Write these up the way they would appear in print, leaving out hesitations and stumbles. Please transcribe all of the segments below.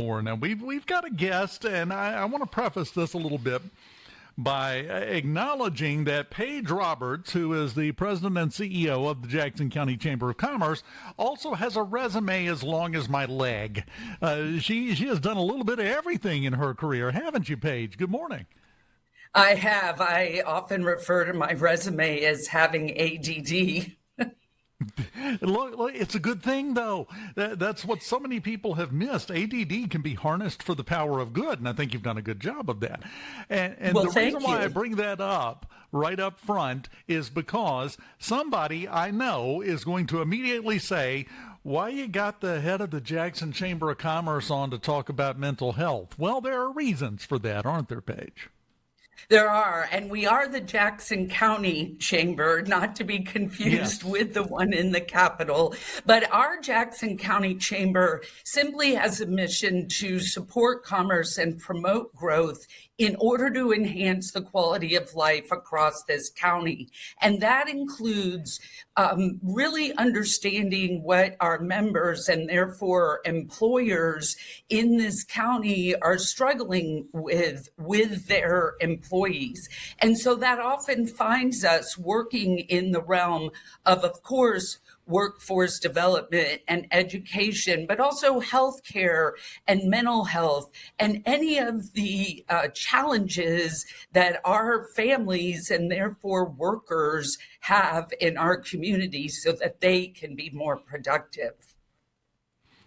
Now, we've got a guest, and I want to preface this a little bit by acknowledging that Paige Roberts, who is the president and CEO of the Jackson County Chamber of Commerce, also has a resume as long as my leg. She has done a little bit of everything in her career, haven't you, Paige? Good morning. I have. I often refer to my resume as having ADD. Look, it's a good thing, though. That's what so many people have missed. ADD can be harnessed for the power of good, and I think you've done a good job of that. And well, the reason why I bring that up right up front is because somebody I know is going to immediately say, why you got the head of the Jackson Chamber of Commerce on to talk about mental health? Well, there are reasons for that, aren't there, Paige? There are, and we are the Jackson County Chamber, not to be confused with the one in the Capitol. But our Jackson County Chamber simply has a mission to support commerce and promote growth in order to enhance the quality of life across this county. And that includes really understanding what our members and therefore employers in this county are struggling with their employees. And so that often finds us working in the realm of course, workforce development and education, but also healthcare and mental health and any of the challenges that our families and therefore workers have in our community so that they can be more productive.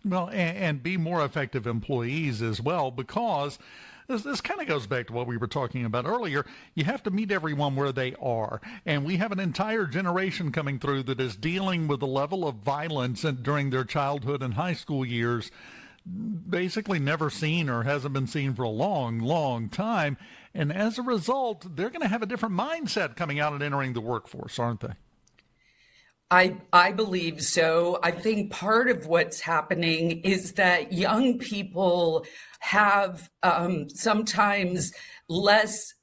Well, and be more effective employees as well, because this kind of goes back to what we were talking about earlier. You have to meet everyone where they are. And we have an entire generation coming through that is dealing with the level of violence during their childhood and high school years, basically never seen or hasn't been seen for a long, long time. And as a result, they're going to have a different mindset coming out and entering the workforce, aren't they? I believe so. I think part of what's happening is that young people have sometimes less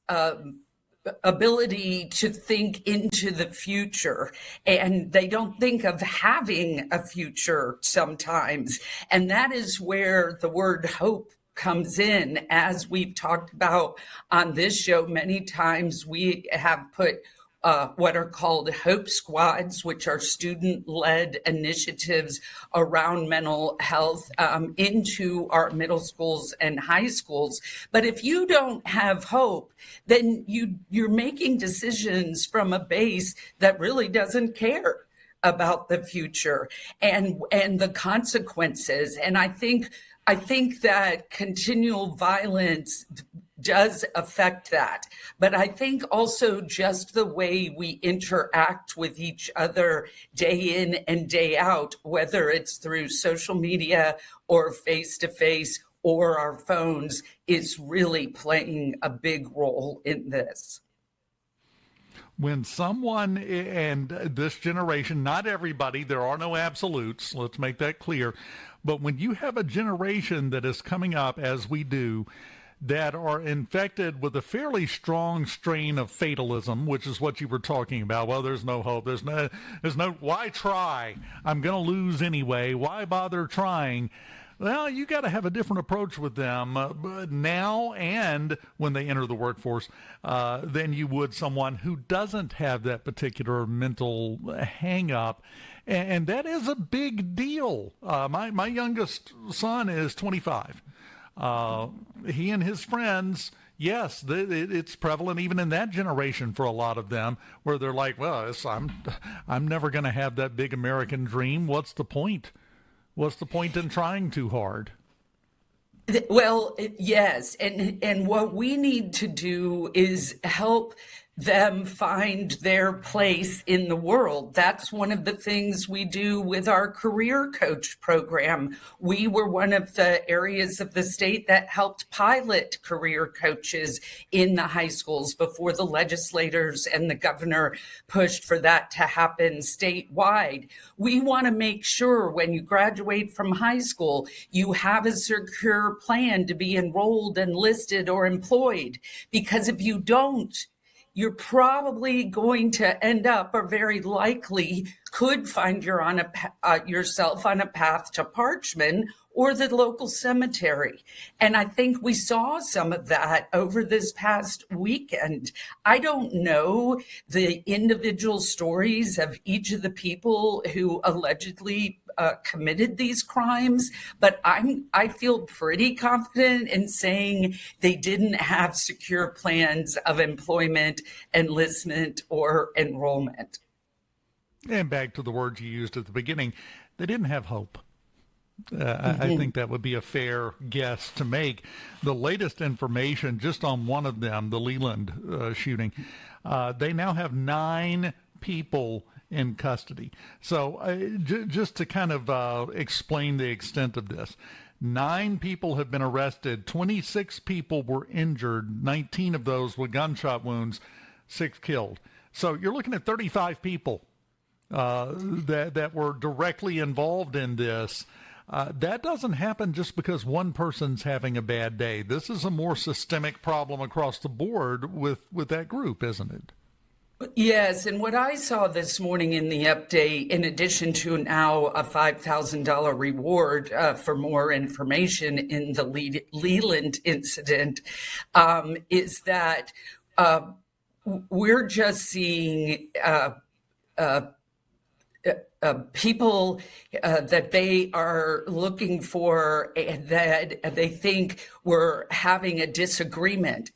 ability to think into the future, and they don't think of having a future sometimes. And that is where the word hope comes in. As we've talked about on this show many times, we have put what are called Hope Squads, which are student-led initiatives around mental health into our middle schools and high schools. But if you don't have hope, then you're making decisions from a base that really doesn't care about the future and the consequences. And I think that continual violence does affect that. But I think also just the way we interact with each other day in and day out, whether it's through social media or face-to-face or our phones, is really playing a big role in this. When someone, and this generation, not everybody, there are no absolutes, let's make that clear, but when you have a generation that is coming up, as we do, that are infected with a fairly strong strain of fatalism, which is what you were talking about. Well, there's no hope. There's no, why try? I'm going to lose anyway. Why bother trying? Well, you got to have a different approach with them now and when they enter the workforce than you would someone who doesn't have that particular mental hang up. And that is a big deal. My youngest son is 25. He and his friends, yes, it's prevalent even in that generation for a lot of them, where they're like, well, I'm never going to have that big American dream. What's the point? What's the point in trying too hard? Well, yes. And what we need to do is help them find their place in the world. That's one of the things we do with our career coach program. We were one of the areas of the state that helped pilot career coaches in the high schools before the legislators and the governor pushed for that to happen statewide. We want to make sure when you graduate from high school, you have a secure plan to be enrolled, enlisted, or employed. Because if you don't, you're probably going to end up, or very likely could find yourself on a path to parchment or the local cemetery. And I think we saw some of that over this past weekend. I don't know the individual stories of each of the people who allegedly committed these crimes, but I feel pretty confident in saying they didn't have secure plans of employment, enlistment, or enrollment. And back to the words you used at the beginning, they didn't have hope. I think that would be a fair guess to make. The latest information just on one of them, the Leland shooting, they now have 9 people in custody. So just to kind of explain the extent of this, 9 people have been arrested, 26 people were injured, 19 of those with gunshot wounds, 6 killed. So you're looking at 35 people that were directly involved in this. That doesn't happen just because one person's having a bad day. This is a more systemic problem across the board with that group, isn't it? Yes, and what I saw this morning in the update, in addition to now a $5,000 reward for more information in the Leland incident, is that we're just seeing people that they are looking for, that they think we're having a disagreement.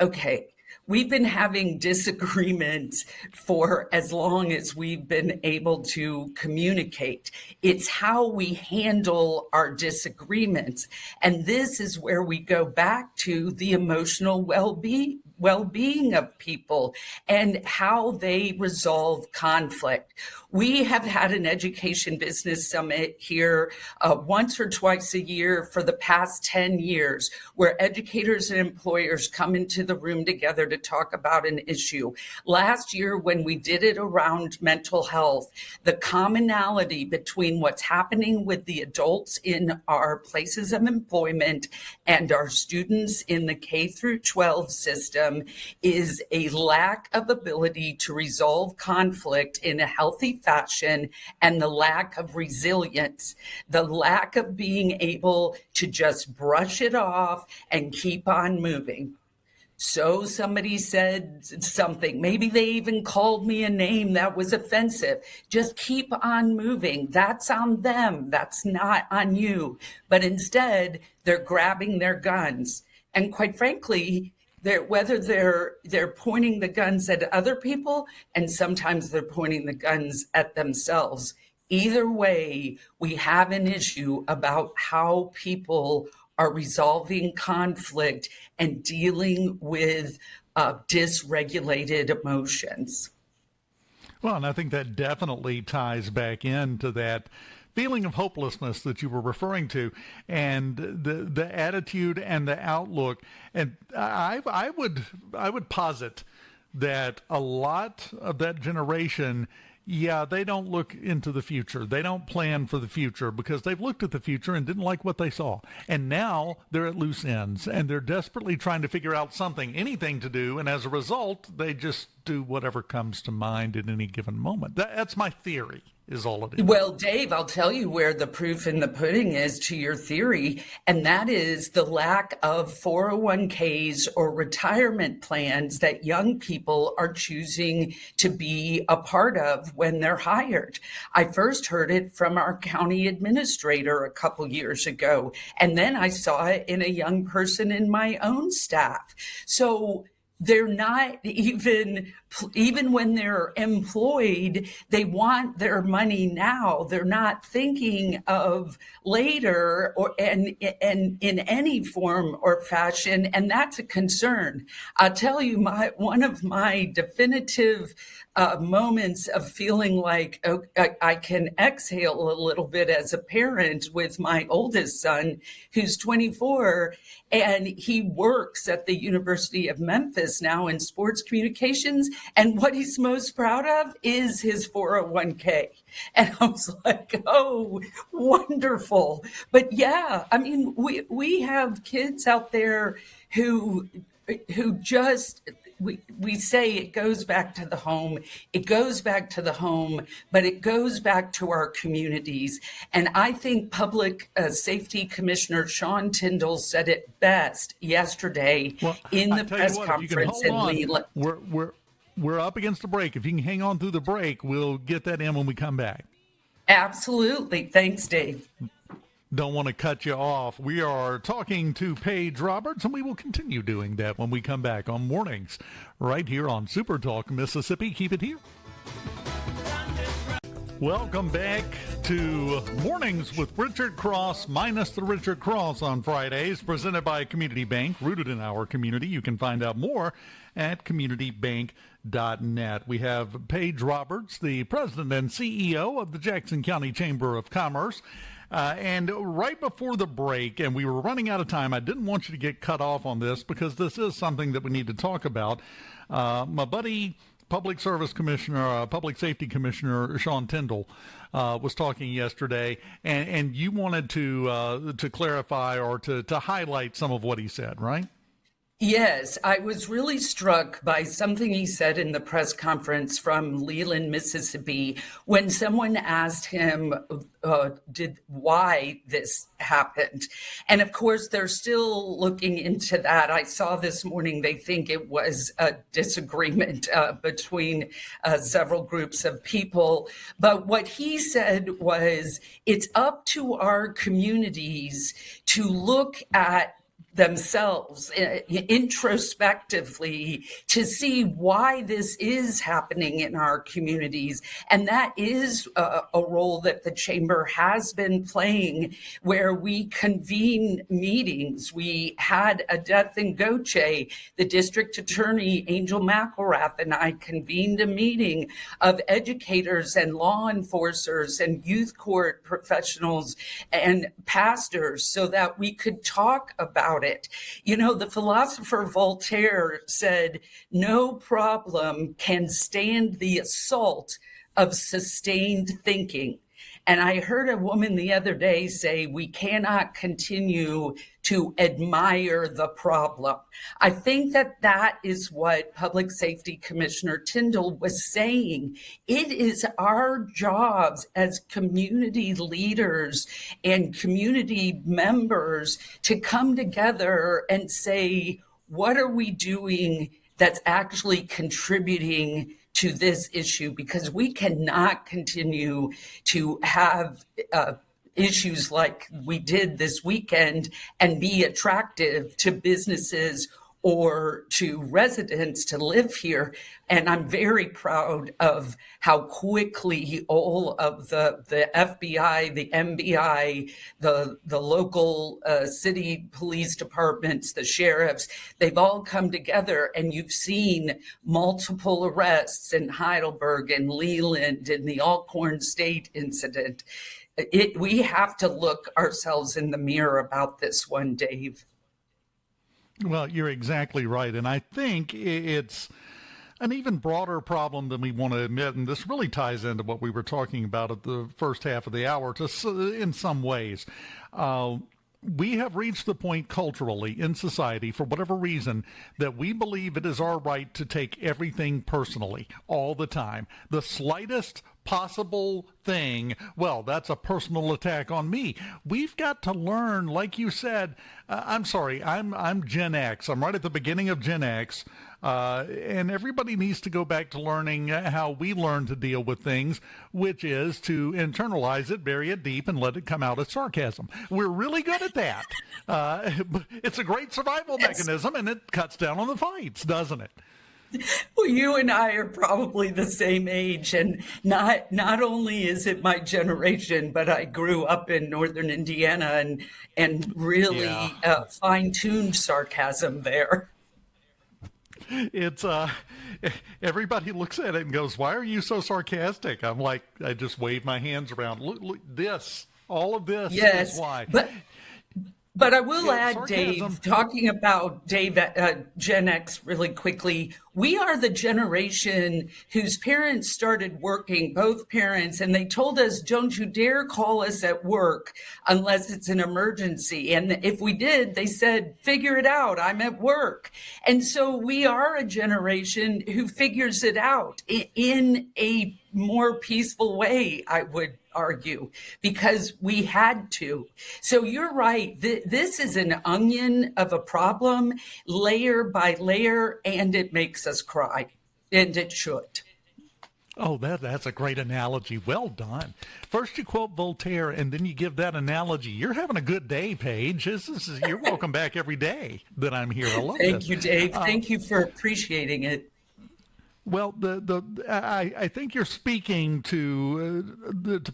Okay. We've been having disagreements for as long as we've been able to communicate. It's how we handle our disagreements. And this is where we go back to the emotional well-being of people and how they resolve conflict. We have had an education business summit here once or twice a year for the past 10 years, where educators and employers come into the room together to talk about an issue. Last year, when we did it around mental health, the commonality between what's happening with the adults in our places of employment and our students in the K through 12 system is a lack of ability to resolve conflict in a healthy fashion, and the lack of resilience, the lack of being able to just brush it off and keep on moving. So somebody said something, maybe they even called me a name that was offensive. Just keep on moving. That's on them. That's not on you. But instead, they're grabbing their guns. And quite frankly, whether they're pointing the guns at other people, and sometimes they're pointing the guns at themselves. Either way, we have an issue about how people are resolving conflict and dealing with dysregulated emotions. Well, and I think that definitely ties back into that feeling of hopelessness that you were referring to, and the attitude and the outlook. And I would posit that a lot of that generation, they don't look into the future. They don't plan for the future because they've looked at the future and didn't like what they saw. And now they're at loose ends and they're desperately trying to figure out anything to do. And as a result, they just do whatever comes to mind at any given moment. That's my theory. Is all it is. Well, Dave, I'll tell you where the proof in the pudding is to your theory, and that is the lack of 401ks or retirement plans that young people are choosing to be a part of when they're hired. I first heard it from our county administrator a couple years ago, and then I saw it in a young person in my own staff. So they're not even when they're employed, they want their money now. They're not thinking of later and in any form or fashion. And that's a concern. I'll tell you, one of my definitive moments of feeling like I can exhale a little bit as a parent with my oldest son, who's 24, and he works at the University of Memphis now in sports communications. And what he's most proud of is his 401k. And I was like, oh, wonderful. But yeah, I mean, we have kids out there who just we say it goes back to the home. It goes back to the home, but it goes back to our communities. And I think Public Safety Commissioner Sean Tindall said it best yesterday in the press conference in Leland. We're up against the break. If you can hang on through the break, we'll get that in when we come back. Absolutely. Thanks, Dave. Don't want to cut you off. We are talking to Paige Roberts, and we will continue doing that when we come back on Mornings right here on SuperTalk Mississippi. Keep it here. Welcome back to Mornings with Richard Cross, minus the Richard Cross on Fridays, presented by Community Bank, rooted in our community. You can find out more at communitybank.net. We have Paige Roberts, the president and CEO of the Jackson County Chamber of Commerce. And right before the break, and we were running out of time, I didn't want you to get cut off on this because this is something that we need to talk about. My buddy, Public Service Commissioner, Public Safety Commissioner Sean Tindall was talking yesterday, and you wanted to clarify or to highlight some of what he said, right? Yes, I was really struck by something he said in the press conference from Leland, Mississippi, when someone asked him why this happened. And of course, they're still looking into that. I saw this morning, they think it was a disagreement between several groups of people. But what he said was, it's up to our communities to look at themselves introspectively to see why this is happening in our communities. And that is a role that the chamber has been playing, where we convene meetings. We had a death in Goche. The district attorney, Angel McElrath, and I convened a meeting of educators and law enforcers and youth court professionals and pastors so that we could talk about it. You know, the philosopher Voltaire said, no problem can stand the assault of sustained thinking. And I heard a woman the other day say, we cannot continue to admire the problem. I think that is what Public Safety Commissioner Tindall was saying. It is our jobs as community leaders and community members to come together and say, what are we doing that's actually contributing to this issue? Because we cannot continue to have issues like we did this weekend and be attractive to businesses or to residents to live here. And I'm very proud of how quickly all of the FBI, the MBI, the local city police departments, the sheriffs, they've all come together, and you've seen multiple arrests in Heidelberg and Leland and the Alcorn State incident. We have to look ourselves in the mirror about this one, Dave. Well, you're exactly right. And I think it's an even broader problem than we want to admit. And this really ties into what we were talking about at the first half of the hour in some ways. We have reached the point culturally in society, for whatever reason, that we believe it is our right to take everything personally all the time. The slightest possible thing, well, that's a personal attack on me. We've got to learn, like you said, I'm sorry, I'm Gen X. I'm right at the beginning of Gen X. And everybody needs to go back to learning how we learn to deal with things, which is to internalize it, bury it deep, and let it come out as sarcasm. We're really good at that. It's a great survival mechanism, and it cuts down on the fights, doesn't it? Well, you and I are probably the same age, and not only is it my generation, but I grew up in northern Indiana and really fine-tuned sarcasm there. It's everybody looks at it and goes, "Why are you so sarcastic?" I'm like, I just wave my hands around. Look this, all of this is why. But I will Yeah, add, sarcasm. Dave, talking about Gen X really quickly, we are the generation whose parents started working, both parents, and they told us, don't you dare call us at work unless it's an emergency. And if we did, they said, figure it out, I'm at work. And so we are a generation who figures it out in a more peaceful way, I would argue, because we had to. So you're right. This is an onion of a problem, layer by layer, and it makes us cry, and it should. Oh, that's a great analogy. Well done. First you quote Voltaire, and then you give that analogy. You're having a good day, Paige. You're welcome back every day that I'm here. I love it. Thank you, Dave. Thank you for appreciating it. Well, I think you're speaking to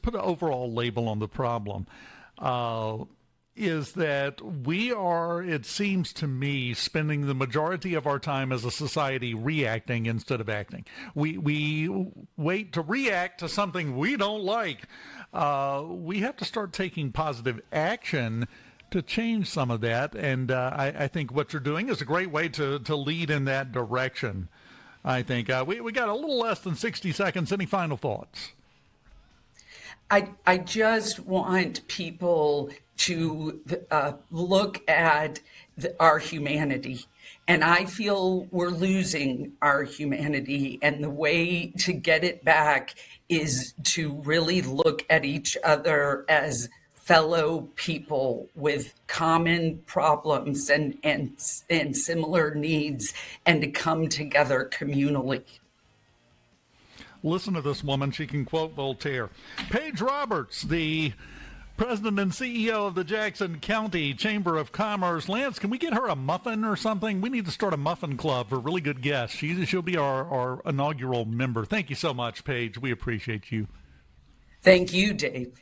put an overall label on the problem. Is that we are, it seems to me, spending the majority of our time as a society reacting instead of acting. We wait to react to something we don't like. We have to start taking positive action to change some of that. And I think what you're doing is a great way to lead in that direction. I think we got a little less than 60 seconds. Any final thoughts? I just want people to look at our humanity. And I feel we're losing our humanity. And the way to get it back is to really look at each other as fellow people with common problems and similar needs, and to come together communally. Listen to this woman. She can quote Voltaire. Paige Roberts, the president and CEO of the Jackson County Chamber of Commerce. Lance, can we get her a muffin or something? We need to start a muffin club for really good guests. She'll be our inaugural member. Thank you so much, Paige. We appreciate you. Thank you, Dave.